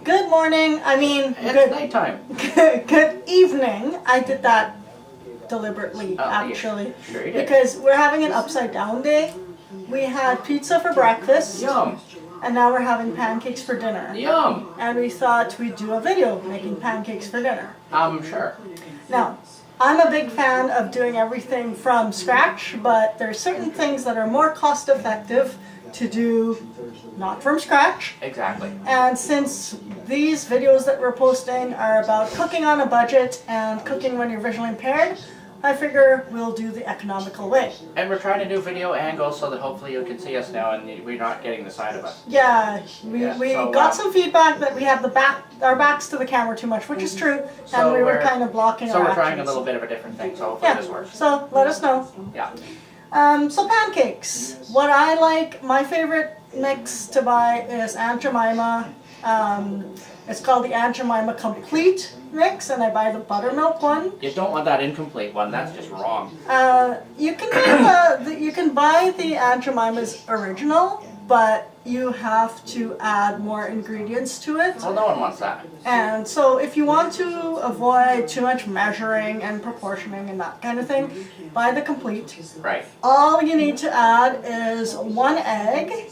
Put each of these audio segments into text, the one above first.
Good morning. I mean, It's nighttime. Good evening. I did that deliberately, actually. Yeah. Sure you did. Because we're having an upside down day. We had pizza for breakfast. Yum. And now we're having pancakes for dinner. Yum. And we thought we'd do a video making pancakes for dinner. Sure. Now, I'm a big fan of doing everything from scratch, but there's certain things that are more cost effective to do not from scratch. Exactly. And since these videos that we're posting are about cooking on a budget and cooking when you're visually impaired, I figure we'll do the economical way. And we're trying to do video angles so that hopefully you can see us now and we're not getting the side of us. Yeah, we so, got some feedback that we have our backs to the camera too much, which is true, So and we were kind of blocking our So we're actions. trying a little bit of a different thing, so hopefully this works. So let us know. Yeah. So pancakes. What I like, my favorite mix to buy is Aunt Jemima. It's called the Aunt Jemima Complete mix, and I buy the buttermilk one. You don't want that incomplete one, that's just wrong. You can you can buy the Aunt Jemima's original, but you have to add more ingredients to it. Well, no one wants that. And so if you want to avoid too much measuring and proportioning and that kind of thing, buy the complete. Right. All you need to add is 1 egg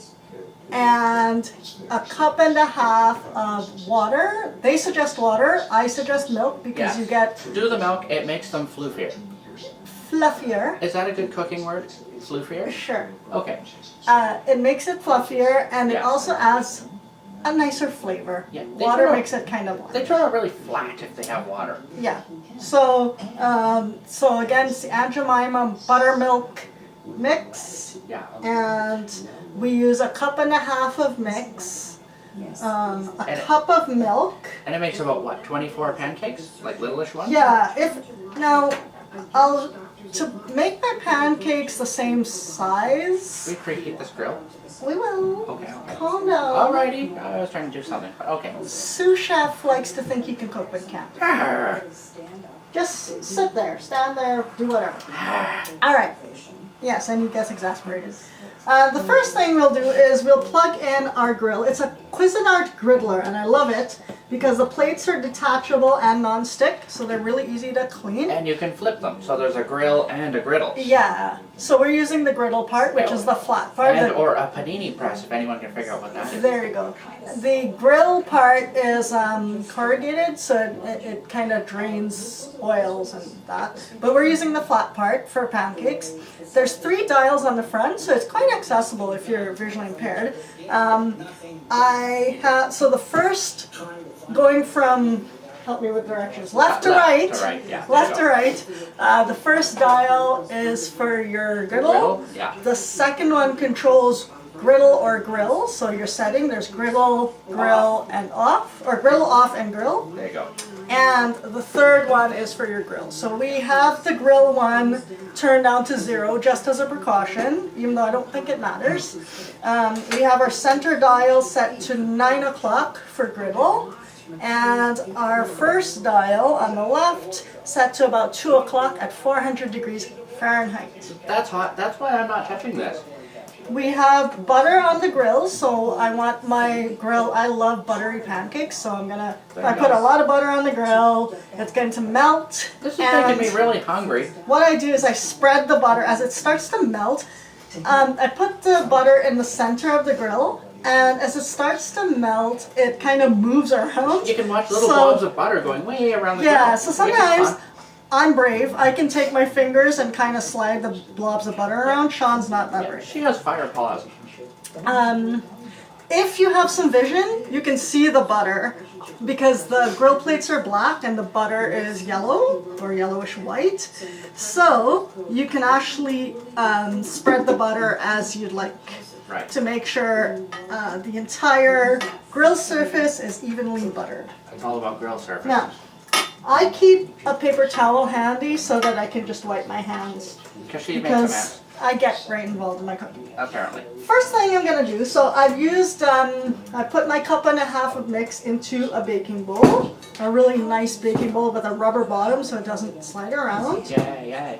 and a cup and a half of water. They suggest water, I suggest milk because you get Do the milk, it makes them fluffier. fluffier. Is that a good cooking word? Fluffier? Sure. Okay. It makes it fluffier and it Yeah. also adds a nicer flavor. Yeah, Water makes it kind of They bland. turn out really flat if they have water. Yeah. So, so again, it's the Aunt Jemima buttermilk mix, Yeah. and we use a cup and a half of mix, a And- cup of milk. And it makes about, what, 24 pancakes? Like littleish ones? Yeah. To make my pancakes the same size, We preheat this grill? we will. Okay. Calm down. Alrighty. I was trying to do something, but okay. Sous chef likes to think he can cook, but can't. Arr. Just sit there, stand there, do whatever. All right. Yes, and he gets exasperated. The first thing we'll do is we'll plug in our grill. It's a Cuisinart griddler, and I love it because the plates are detachable and non-stick, so they're really easy to clean. And you can flip them, so there's a grill and a griddle. Yeah, so we're using the griddle part, which is the flat part. And or a panini press, if anyone can figure out what that is. There you go. The grill part is corrugated, so it kind of drains oils and that. But we're using the flat part for pancakes. There's 3 dials on the front, so it's quite accessible if you're visually impaired. So the first, going from, help me with directions, left to right. Yeah, Left to right. The first dial is for your griddle. Griddle, yeah. The second one controls griddle or grill. So your setting, there's griddle, grill, and off, or griddle, off, and grill. There you go. And the third one is for your grill. So we have the grill one turned down to 0 just as a precaution, even though I don't think it matters. We have our center dial set to 9 o'clock for griddle. And our first dial on the left set to about 2 o'clock at 400 degrees Fahrenheit. That's hot. That's why I'm not touching this. We have butter on the grill, so I want my grill, I love buttery pancakes, so I put a lot of butter on the grill, it's going to melt. This is making me really hungry. What I do is I spread the butter as it starts to melt. I put the butter in the center of the grill, and as it starts to melt, it kind of moves around. You can watch little blobs of butter going way around the grill. Yeah, so Which is sometimes fun. I'm brave. I can take my fingers and kind of slide the blobs of butter around. Shawn's not that brave. She has fire paws. If you have some vision, you can see the butter because the grill plates are black and the butter is yellow or yellowish white. So you can actually spread the butter as you'd like to make sure the entire grill surface is evenly buttered. It's all about grill surface. Now, I keep a paper towel handy so that I can just wipe my hands Because she makes a mess. because I get right involved in my cooking. Apparently. First thing I'm gonna do, so I've used, I put my cup and a half of mix into a baking bowl, a really nice baking bowl with a rubber bottom so it doesn't slide around. Yay.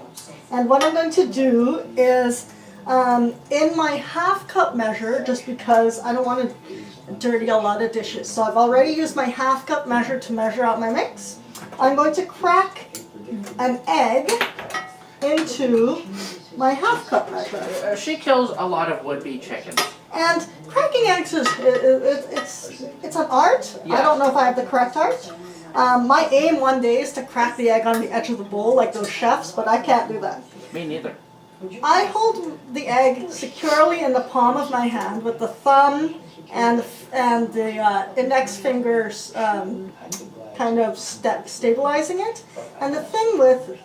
And what I'm going to do is, in my half cup measure, just because I don't want to dirty a lot of dishes. So I've already used my half cup measure to measure out my mix. I'm going to crack an egg into my half cup measure. She kills a lot of would-be chickens. And cracking eggs it's an art. Yeah. I don't know if I have the correct art. My aim one day is to crack the egg on the edge of the bowl like those chefs, but I can't do that. Me neither. I hold the egg securely in the palm of my hand with the thumb and the index fingers kind of stabilizing it. And the thing with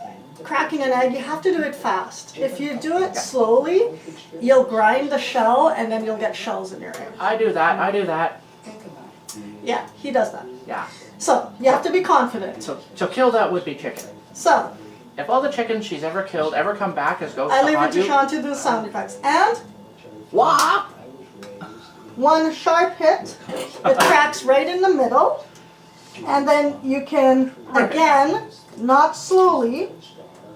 cracking an egg, you have to do it fast. If you do it slowly, you'll grind the shell and then you'll get shells in your egg. I do that. Yeah, he does that. Yeah. So, you have to be confident. So kill that would-be chicken. So, If all the chickens she's ever killed ever come back as ghosts I to leave it haunt to you... Shawn to do the sound effects. And Wah! one sharp hit, it cracks right in the middle. And then you can, again, not slowly,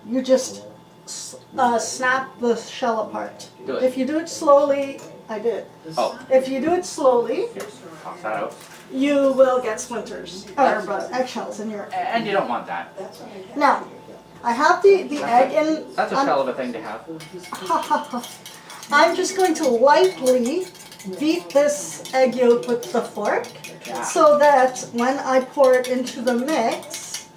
you just snap the shell apart. Do it. If you do it slowly, I did. Oh, If you do it slowly, here, toss that out. you will get splinters or eggshells in your. And you don't want that. Now, I have the egg in. That's a hell of a thing to have. I'm just going to lightly beat this egg yolk with the fork so that when I pour it into the mix,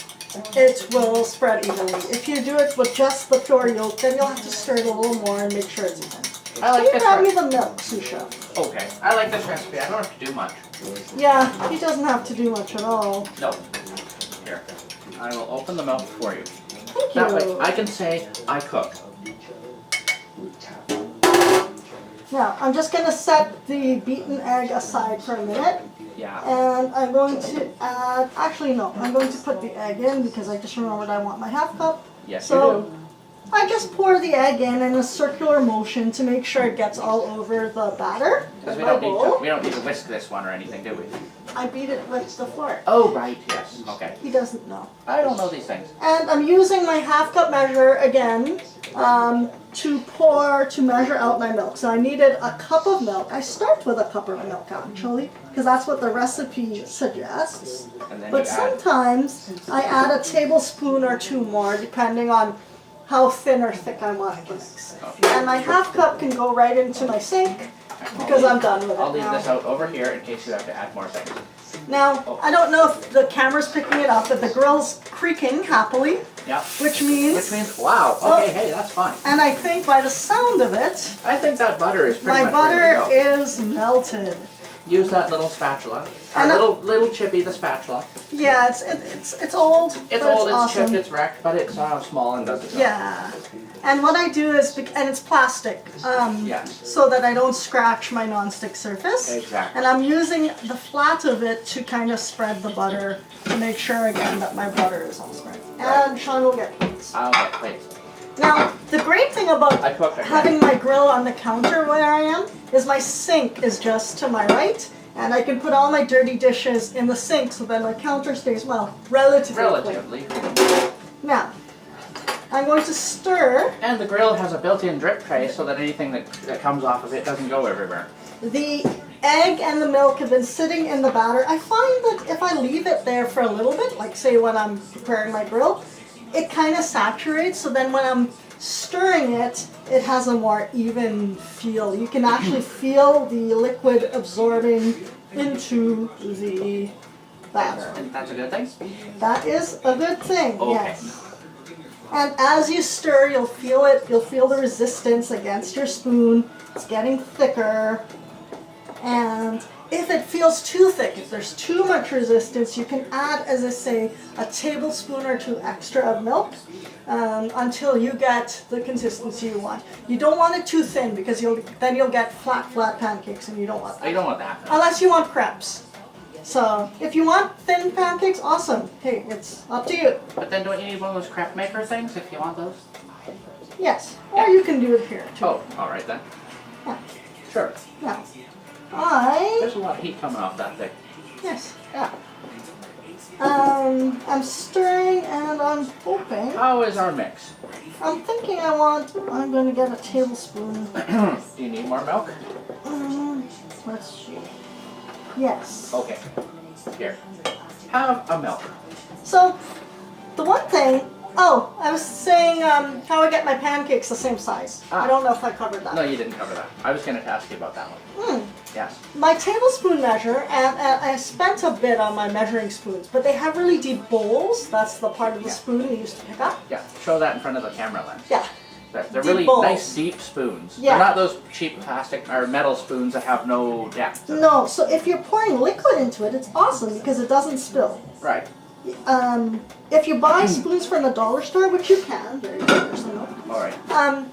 it will spread evenly. If you do it with just the pure yolk, then you'll have to stir it a little more and make sure it's even. I like Can you this grab me recipe. the milk, Susha? Okay, I like this recipe. I don't have to do much. Yeah, he doesn't have to do much at all. No. Here, I will open the milk for you. Thank That way, you. I can say I cook. Now, I'm just going to set the beaten egg aside for a minute. Yeah. And I'm going to add, actually no, I'm going to put the egg in because I just remembered I want my half cup. Yes, So you do. I just pour the egg in a circular motion to make sure it gets all over the batter. Because in my bowl. we don't need to whisk this one or anything, do we? I beat it with the fork. Oh, right, yes. Okay. He doesn't know. I don't know these things. And I'm using my half cup measure again to measure out my milk. So I needed a cup of milk. I start with a cup of milk actually, because that's what the recipe suggests. And then But you add... sometimes I add a tablespoon or two more depending on how thin or thick I want the mix. And my half cup can go right into my sink because I'm done with it I'll leave now. this out over here in case you have to add more things. Now, I don't know if the camera's picking it up, but the grill's creaking happily, Yeah. which means, Which means, wow, Well- okay, hey, that's fine. and I think by the sound of it, I think that butter is pretty my much butter ready to go. is melted. Use that little spatula. Or And little chippy, the spatula. Yeah, it's old, It's but old, it's awesome. chipped, it's wrecked, but it's small and does its job. Yeah, and what I do is, and it's plastic, Yes. so that I don't scratch my nonstick surface. Exactly. And I'm using the flat of it to kind of spread the butter to make sure again that my butter is all spread. And Shawn will get plates. I'll get plates. Now, the great thing about I cooked it. having my grill on the counter where I am is my sink is just to my right, and I can put all my dirty dishes in the sink so that my counter stays, well, relatively clean. Relatively. Now, I'm going to stir. And the grill has a built-in drip tray so that anything that comes off of it doesn't go everywhere. The egg and the milk have been sitting in the batter. I find that if I leave it there for a little bit, like say when I'm preparing my grill, it kind of saturates, so then when I'm stirring it, it has a more even feel. You can actually feel the liquid absorbing into the batter. And that's a good thing? That is a good thing, Okay. yes. And as you stir, you'll feel it, you'll feel the resistance against your spoon. It's getting thicker. And if it feels too thick, if there's too much resistance, you can add, as I say, a tablespoon or two extra of milk until you get the consistency you want. You don't want it too thin because then you'll get flat pancakes and you don't want that. I don't want that. Unless you want crepes. So if you want thin pancakes, awesome. Hey, it's up to you. But then don't you need one of those crepe maker things if you want those? Yes, or you can do it here too. Oh, alright then. Yeah. Sure. Now, There's a lot of heat coming off that thing. yes. Yeah. I'm stirring and I'm hoping. How is our mix? I'm thinking I'm going to get a tablespoon. Do you need more milk? Let's see. Yes. Okay. Here. Have a milk. So, the one thing, oh, I was saying how I get my pancakes the same size. I don't know if I covered that. No, you didn't cover that. I was going to ask you about that one. Yes. My tablespoon measure, and I spent a bit on my measuring spoons, but they have really deep bowls. That's the part of the spoon we used to pick up. Yeah, show that in front of the camera lens. Yeah. They're Deep really bowls. nice, deep spoons. Yeah. They're not those cheap plastic or metal spoons that have no depth. No, so if you're pouring liquid into it, it's awesome because it doesn't spill. Right. If you buy spoons from the dollar store, which you can, very good, All right.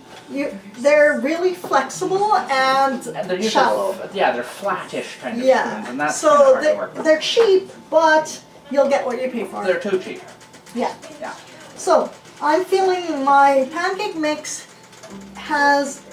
they're really flexible and And they're usually, shallow. yeah, they're flattish kind of Yeah. spoons, and that's So kind of hard to work with. they're cheap, but you'll get what you pay for. They're too cheap. Yeah. Yeah. So I'm feeling my pancake mix has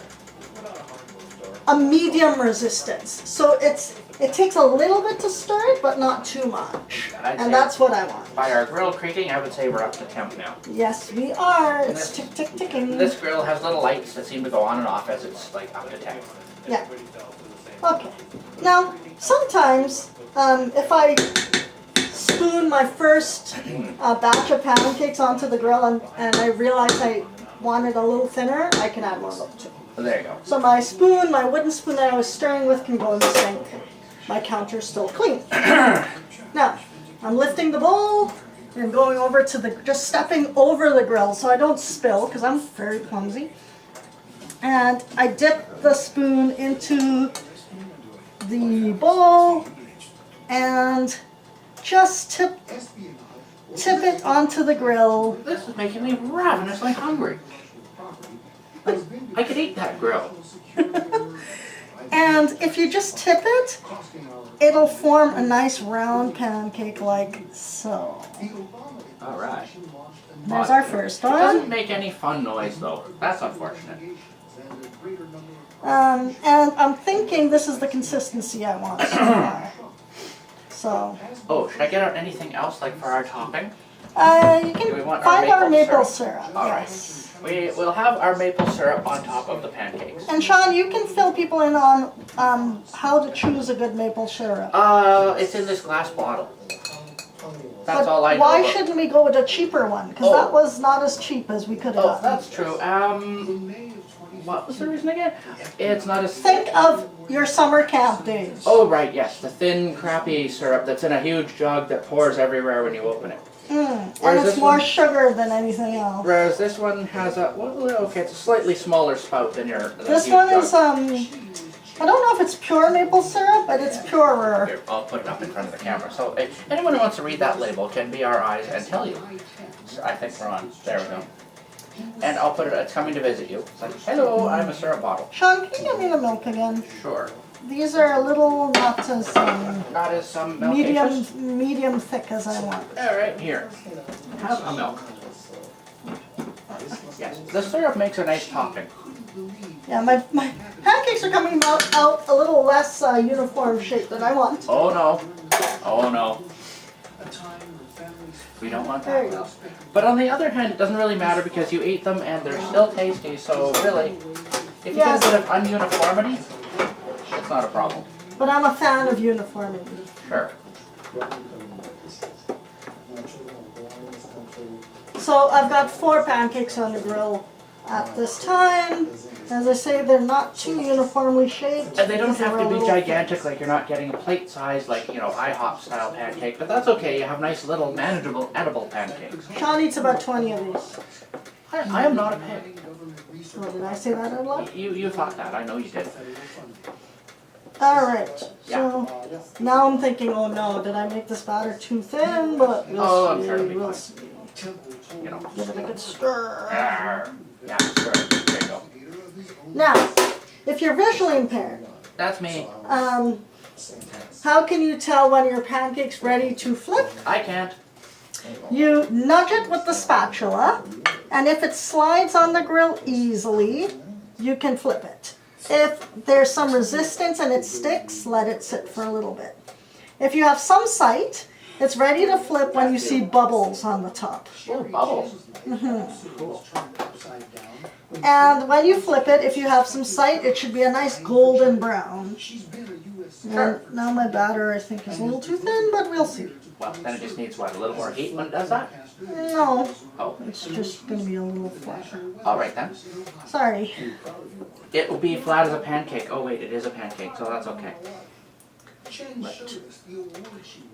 a medium resistance. So it takes a little bit to stir it, but not too much. I'd say And that's what I want. By our grill creaking, I would say we're up to temp now. Yes, we are. And It's tick, tick, ticking. This grill has little lights that seem to go on and off as it's like up to temp. Yeah. Okay. Now, sometimes if I spoon my first batch of pancakes onto the grill and I realize I want it a little thinner, I can add more milk too. So there you go. So my spoon, my wooden spoon that I was stirring with, can go in the sink. My counter's still clean. Now, I'm lifting the bowl and going over to just stepping over the grill so I don't spill because I'm very clumsy. And I dip the spoon into the bowl and just tip it onto the grill. This is making me ravenously hungry. I could eat that grill. And if you just tip it, it'll form a nice round pancake like so. All right. There's our first It doesn't one. make any fun noise though. That's unfortunate. And I'm thinking this is the consistency I want so far. So, Oh, should I get out anything else like for our topping? you Do we can want find our our maple maple syrup? syrup. All right. Yes. We will have our maple syrup on top of the pancakes. And Shawn, you can fill people in on how to choose a good maple syrup. It's in this glass bottle. That's But all I know. why about- shouldn't we go with a cheaper one? Because that was not as cheap as we could have Oh, gotten. that's true. What was the reason again? It's not as Think of your summer camp days. Oh, right, yes. The thin, crappy syrup that's in a huge jug that pours everywhere when you open it. And Whereas it's this more one- sugar than anything else. Whereas this one has a, well, okay, it's a slightly smaller spout than your This huge one jug. is, I don't know if it's pure maple syrup, but it's purer. Here, I'll put it up in front of the camera. So if anyone who wants to read that label can be our eyes and tell you. So I think we're on. There we go. And I'll put it, it's coming to visit you. It's like, hello, I'm a syrup bottle. Shawn, can you get me the milk again? Sure. These are a little not as Not as some milkacious. medium thick as I want. All right, here. Have a milk. Yes, the syrup makes a nice topping. Yeah, my pancakes are coming out a little less uniform shape than I want. Oh no. Oh no. We don't want There you that. go. But on the other hand, it doesn't really matter because you eat them and they're still tasty, so really, if you Yes. get a bit of ununiformity, it's not a problem. But I'm a fan of uniformity. Sure. So I've got 4 pancakes on the grill at this time. As I say, they're not too uniformly shaped. And they don't because have they're to a be little gigantic, like you're not getting a plate size, like, you know, IHOP style pancake, but that's okay. You have nice little manageable, edible pancakes. thick. Shawn eats about 20 of these. I am not a pig. Oh, did I say that out loud? You thought that. I know you did. Alright, so now I'm thinking, oh no, did I make this batter too thin? But we'll Oh, I'm see, sure it'll be we'll fine. see. You know. Give it a good stir. Yeah, sure. There you go. Now, if you're visually impaired, That's me. how can you tell when your pancake's ready to flip? I can't. You nudge it with the spatula, and if it slides on the grill easily, you can flip it. If there's some resistance and it sticks, let it sit for a little bit. If you have some sight, it's ready to flip when you see bubbles on the top. Oh, bubbles. And when you flip it, if you have some sight, it should be a nice golden brown. Sure. And now my batter, I think, is a little too thin, but we'll see. Well, then it just needs what, a little more heat when it does that? No, Oh, it's just going to be a little flatter. all right then. Sorry. It will be flat as a pancake. Oh wait, it is a pancake, so that's okay.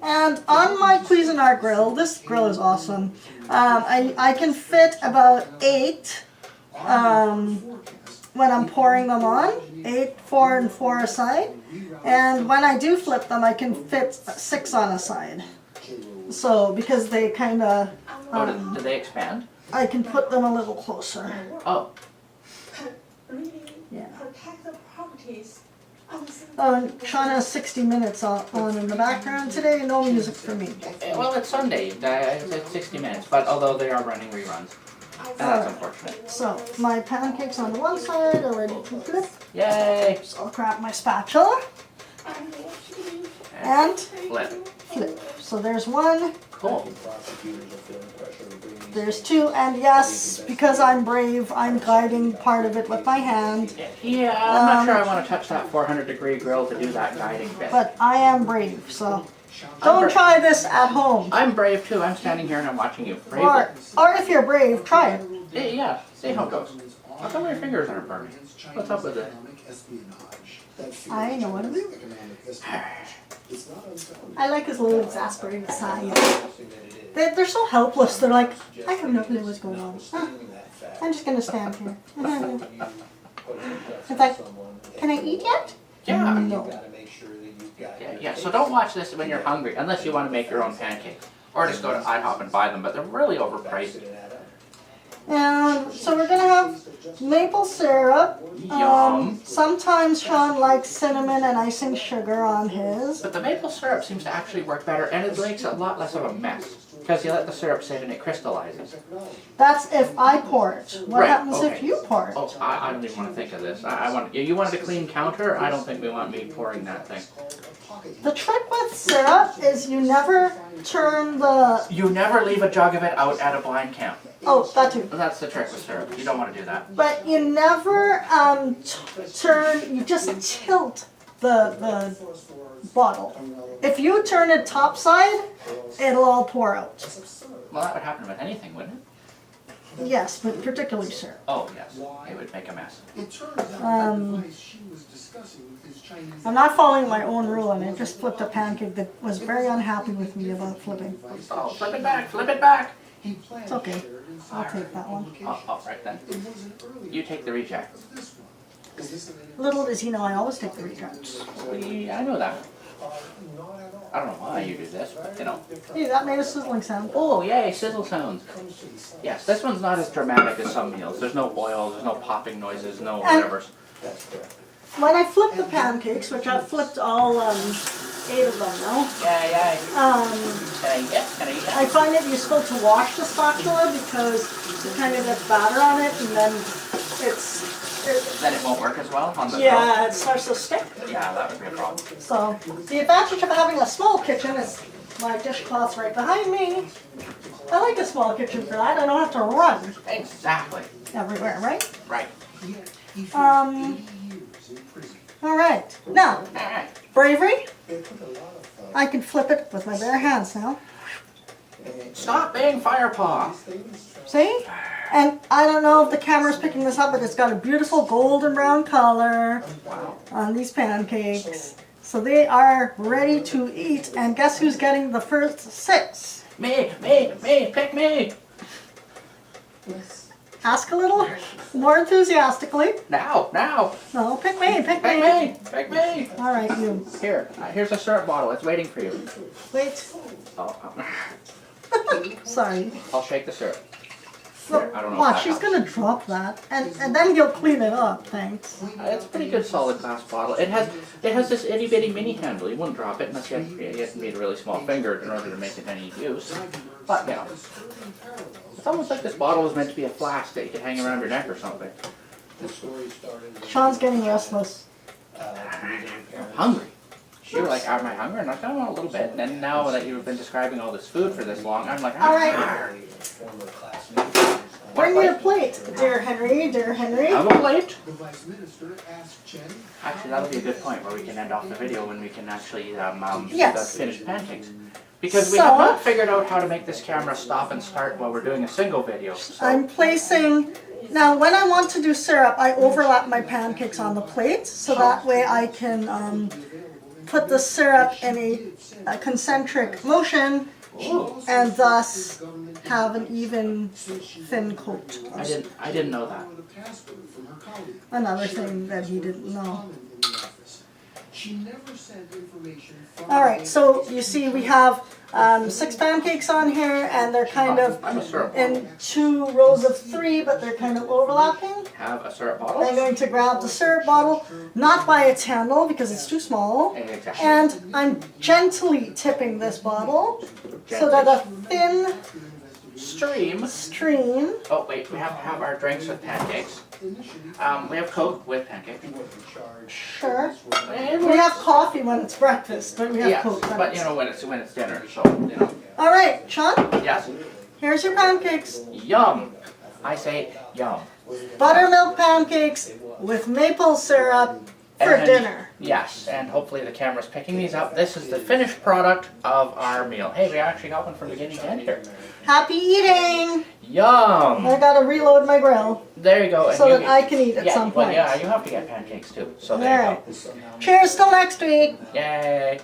And on my Cuisinart grill, this grill is awesome. I can fit about 8 when I'm pouring them on. 8, 4, and 4 a side. And when I do flip them, I can fit 6 on a side. So, because they kind of... do they expand? I can put them a little closer. Oh. Yeah. Oh, and Shawn has 60 Minutes on in the background today. No music for me. Well, it's Sunday. It's 60 minutes, but although they are running reruns. That's unfortunate. So, my pancakes on the one side are ready to flip. Yay! So I'll grab my spatula and Flip. flip. So there's 1, Cool. there's 2, and yes, because I'm brave, I'm guiding part of it with my hand. Yeah, I'm not sure I want to touch that 400-degree grill to do that guiding bit. But I am brave, so don't try this at home. I'm brave too. I'm standing here and I'm watching you. Brave. Or if you're brave, try it. Yeah, see how it goes. How come your fingers aren't burning? What's up with it? I know what to do. I like his little exasperated sigh. They're so helpless. They're like, I have no clue what's going on. I'm just going to stand here. It's like, can I eat yet? Yeah. No. Yeah, so don't watch this when you're hungry, unless you want to make your own pancakes. Or just go to IHOP and buy them, but they're really overpriced. And so we're going to have maple syrup. Yum. Sometimes Shawn likes cinnamon and icing sugar on his. But the maple syrup seems to actually work better, and it makes a lot less of a mess. Because you let the syrup sit and it crystallizes. That's if I pour it. What happens okay. if you pour it? Oh, I don't even want to think of this. I want you wanted a clean counter? I don't think we want me pouring that thing. The trick with syrup is you never turn the... You never leave a jug of it out at a blind camp. Oh, that too. That's the trick with syrup. You don't want to do that. But you never turn, you just tilt the bottle. If you turn it top side, it'll all pour out. Well, that would happen with anything, wouldn't it? Yes, but particularly syrup. Oh, yes. It would make a mess. I'm not following my own rule, and I just flipped a pancake that was very unhappy with me about flipping. Oh, flip it back, flip it back. It's okay. I'll take that one. Oh, right then. You take the reject. Little does he know I always take the rejects. I know that. I don't know why you do this, but you know. Hey, that made a sizzling sound. Oh, yay, sizzle sounds. Yes, this one's not as dramatic as some meals. There's no oil, there's no popping noises, no whatever. When I flip the pancakes, which I've flipped all 8 of them now, Yay. Can I eat that? I find it useful to wash the spatula because it kind of gets batter on it, and then Then it won't work as well on the yeah, it starts to stick. Yeah, that would be a problem. So the advantage of having a small kitchen is my dishcloth's right behind me. I like a small kitchen for that. I don't have to run Exactly. everywhere, right? Right. All right. Now, All right. bravery. I can flip it with my bare hands now. Stop being firepaw. See? And I don't know if the camera's picking this up, but it's got a beautiful golden brown color on these pancakes. So they are ready to eat. And guess who's getting the first 6? Me, pick me. Ask a little more enthusiastically. Now. No, pick me. Pick me. All right, you. Here's a syrup bottle. It's waiting for you. Wait. Oh, Sorry. I'll shake the syrup. Look, I don't know. watch, she's going to drop that. And then he'll clean it up, thanks. It's a pretty good solid glass bottle. It has this itty bitty mini handle. You wouldn't drop it unless you need a really small finger in order to make it any use. But you know, it's almost like this bottle was meant to be a flask that you could hang around your neck or something. Shawn's getting restless. I'm hungry. You were like, am I hungry? And I kind of want a little bit. And then now that you've been describing all this food for this long, I'm like, All right. Bring your plate, dear Henry, dear Henry. Have a plate. Actually, that'll be a good point where we can end off the video when we can actually Yes. finish pancakes. Because we So- have not figured out how to make this camera stop and start while we're doing a single video. So. I'm placing, now when I want to do syrup, I overlap my pancakes on the plate, so that way I can put the syrup in a concentric motion and thus have an even thin coat. I didn't know that. Another thing that he didn't know. Alright, so you see we have 6 pancakes on here, and they're kind of I'm a syrup in bottle. 2 rows of 3, but they're kind of overlapping. Have a syrup I'm bottle. going to grab the syrup bottle, not by its handle because it's too small, Exactly. and I'm gently tipping this bottle so that a thin Stream. stream. Oh wait, we have to have our drinks with pancakes. We have Coke with pancakes. Sure. And We have coffee when it's breakfast, but we have yeah, Coke. but you know when it's dinner, so you know. Alright, Shawn, Yes. here's your pancakes. Yum. I say yum. Buttermilk pancakes with maple syrup for And- dinner. Yes, and hopefully the camera's picking these up. This is the finished product of our meal. Hey, we actually got one from beginning to end here. Happy eating! Yum! I gotta reload my grill There you go. And so you that I can eat at yeah, some well, point. yeah, you have to get pancakes too. So there you Alright. Cheers till next week! go. Yay!